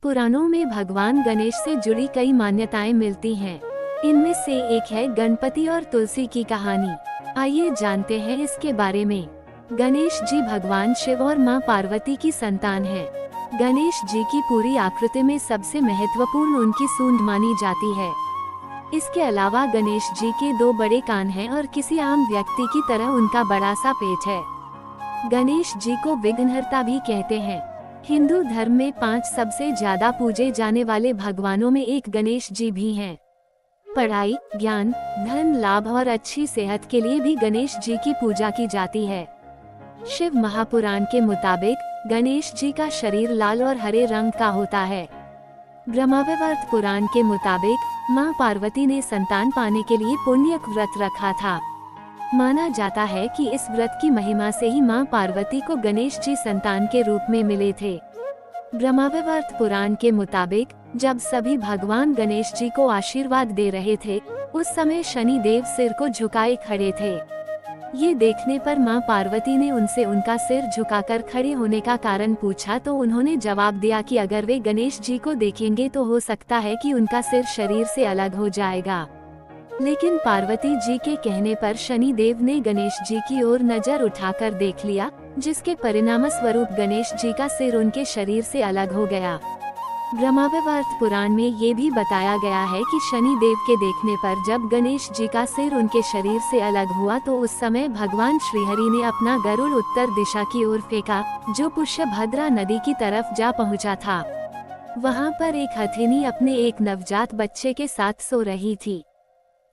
पुराणों में भगवान गणेश से जुड़ी कई मान्यताएं मिलती हैं। इनमें से एक है गणपति और तुलसी की कहानी। आइए जानते हैं इसके बारे में। गणेश जी भगवान शिव और मां पार्वती की संतान हैं। गणेश जी की पूरी आकृति में सबसे महत्वपूर्ण उनकी सूंड मानी जाती है। इसके अलावा गणेश जी के 2 बड़े कान हैं और किसी आम व्यक्ति की तरह उनका बड़ा सा पेट है। गणेश जी को विघ्नहर्ता भी कहते हैं। हिंदू धर्म में 5 सबसे ज्यादा पूजे जाने वाले भगवानों में एक गणेश जी भी हैं। पढ़ाई, ज्ञान, धन लाभ और अच्छी सेहत के लिए भी गणेश जी की पूजा की जाती है। शिव महापुराण के मुताबिक गणेश जी का शरीर लाल और हरे रंग का होता है। ब्रह्मवैवर्त पुराण के मुताबिक मां पार्वती ने संतान पाने के लिए पुण्यक व्रत रखा था। माना जाता है कि इस व्रत की महिमा से ही मां पार्वती को गणेश जी संतान के रूप में मिले थे। ब्रह्मवैवर्त पुराण के मुताबिक जब सभी भगवान गणेश जी को आशीर्वाद दे रहे थे, उस समय शनि देव सिर को झुकाए खड़े थे। ये देखने पर मां पार्वती ने उनसे उनका सिर झुकाकर खड़े होने का कारण पूछा तो उन्होंने जवाब दिया कि अगर वे गणेश जी को देखेंगे तो हो सकता है कि उनका सिर शरीर से अलग हो जाएगा। लेकिन पार्वती जी के कहने पर शनि देव ने गणेश जी की ओर नजर उठाकर देख लिया, जिसके परिणाम स्वरूप गणेश जी का सिर उनके शरीर से अलग हो गया। ब्रह्मवैवर्त पुराण में ये भी बताया गया है कि शनि देव के देखने पर जब गणेश जी का सिर उनके शरीर से अलग हुआ तो उस समय भगवान श्रीहरि ने अपना गरुड़ उत्तर दिशा की ओर फेंका, जो पुष्यभद्रा नदी की तरफ जा पहुंचा था। वहां पर एक हथिनी अपने एक नवजात बच्चे के साथ सो रही थी।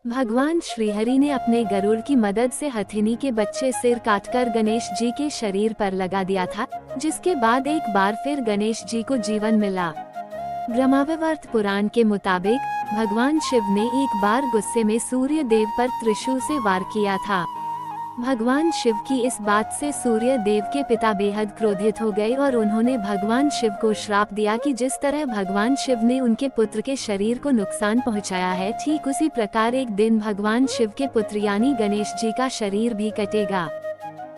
भगवान श्रीहरि ने अपने गरुड़ की मदद से हथिनी के बच्चे सिर काटकर गणेश जी के शरीर पर लगा दिया था, जिसके बाद एक बार फिर गणेश जी को जीवन मिला। ब्रह्मवैवर्त पुराण के मुताबिक भगवान शिव ने एक बार गुस्से में सूर्य देव पर त्रिशूल से वार किया था। भगवान शिव की इस बात से सूर्य देव के पिता बेहद क्रोधित हो गए और उन्होंने भगवान शिव को श्राप दिया कि जिस तरह भगवान शिव ने उनके पुत्र के शरीर को नुकसान पहुंचाया है, ठीक उसी प्रकार एक दिन भगवान शिव के पुत्र यानी गणेश जी का शरीर भी कटेगा।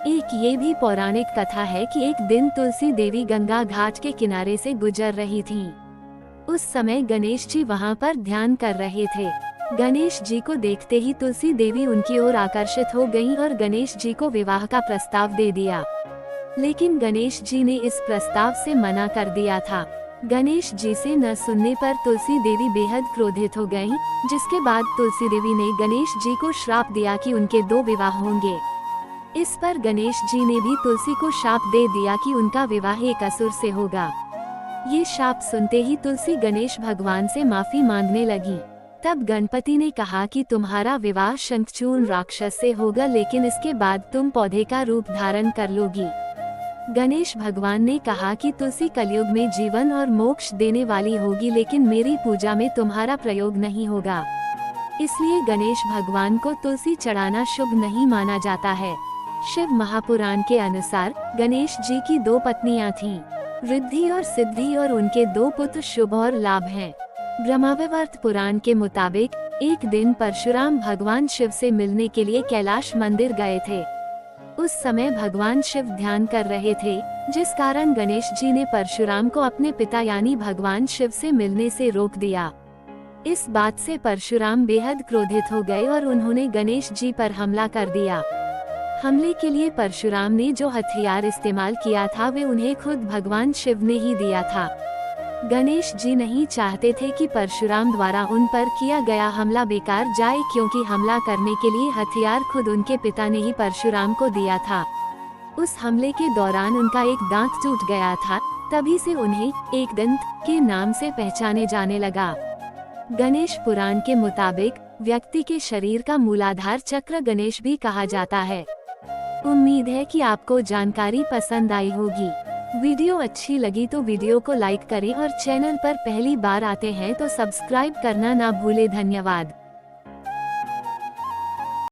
एक ये भी पौराणिक कथा है कि एक दिन तुलसी देवी गंगा घाट के किनारे से गुजर रही थीं। उस समय गणेश जी वहां पर ध्यान कर रहे थे। गणेश जी को देखते ही तुलसी देवी उनकी ओर आकर्षित हो गईं और गणेश जी को विवाह का प्रस्ताव दे दिया। लेकिन गणेश जी ने इस प्रस्ताव से मना कर दिया था। गणेश जी से न सुनने पर तुलसी देवी बेहद क्रोधित हो गईं, जिसके बाद तुलसी देवी ने गणेश जी को श्राप दिया कि उनके 2 विवाह होंगे। इस पर गणेश जी ने भी तुलसी को शाप दे दिया कि उनका विवाह एक असुर से होगा। ये शाप सुनते ही तुलसी गणेश भगवान से माफी मांगने लगी। तब गणपति ने कहा कि तुम्हारा विवाह शंखचूर्ण राक्षस से होगा, लेकिन इसके बाद तुम पौधे का रूप धारण कर लोगी। गणेश भगवान ने कहा कि तुलसी कलयुग में जीवन और मोक्ष देने वाली होगी, लेकिन मेरी पूजा में तुम्हारा प्रयोग नहीं होगा। इसलिए गणेश भगवान को तुलसी चढ़ाना शुभ नहीं माना जाता है। शिव महापुराण के अनुसार गणेश जी की 2 पत्नियां थीं, रिद्धि और सिद्धि, और उनके 2 पुत्र शुभ और लाभ हैं। ब्रह्मवैवर्त पुराण के मुताबिक एक दिन परशुराम भगवान शिव से मिलने के लिए कैलाश मंदिर गए थे। उस समय भगवान शिव ध्यान कर रहे थे, जिस कारण गणेश जी ने परशुराम को अपने पिता यानी भगवान शिव से मिलने से रोक दिया। इस बात से परशुराम बेहद क्रोधित हो गए और उन्होंने गणेश जी पर हमला कर दिया। हमले के लिए परशुराम ने जो हथियार इस्तेमाल किया था वे उन्हें खुद भगवान शिव ने ही दिया था। गणेश जी नहीं चाहते थे कि परशुराम द्वारा उन पर किया गया हमला बेकार जाए, क्योंकि हमला करने के लिए हथियार खुद उनके पिता ने ही परशुराम को दिया था। उस हमले के दौरान उनका एक दांत टूट गया था, तभी से उन्हें एक दंत के नाम से पहचाने जाने लगा। गणेश पुराण के मुताबिक व्यक्ति के शरीर का मूलाधार चक्र गणेश भी कहा जाता है। उम्मीद है कि आपको जानकारी पसंद आई होगी। वीडियो अच्छी लगी तो वीडियो को लाइक करें और चैनल पर पहली बार आते हैं तो सब्सक्राइब करना ना भूले। धन्यवाद।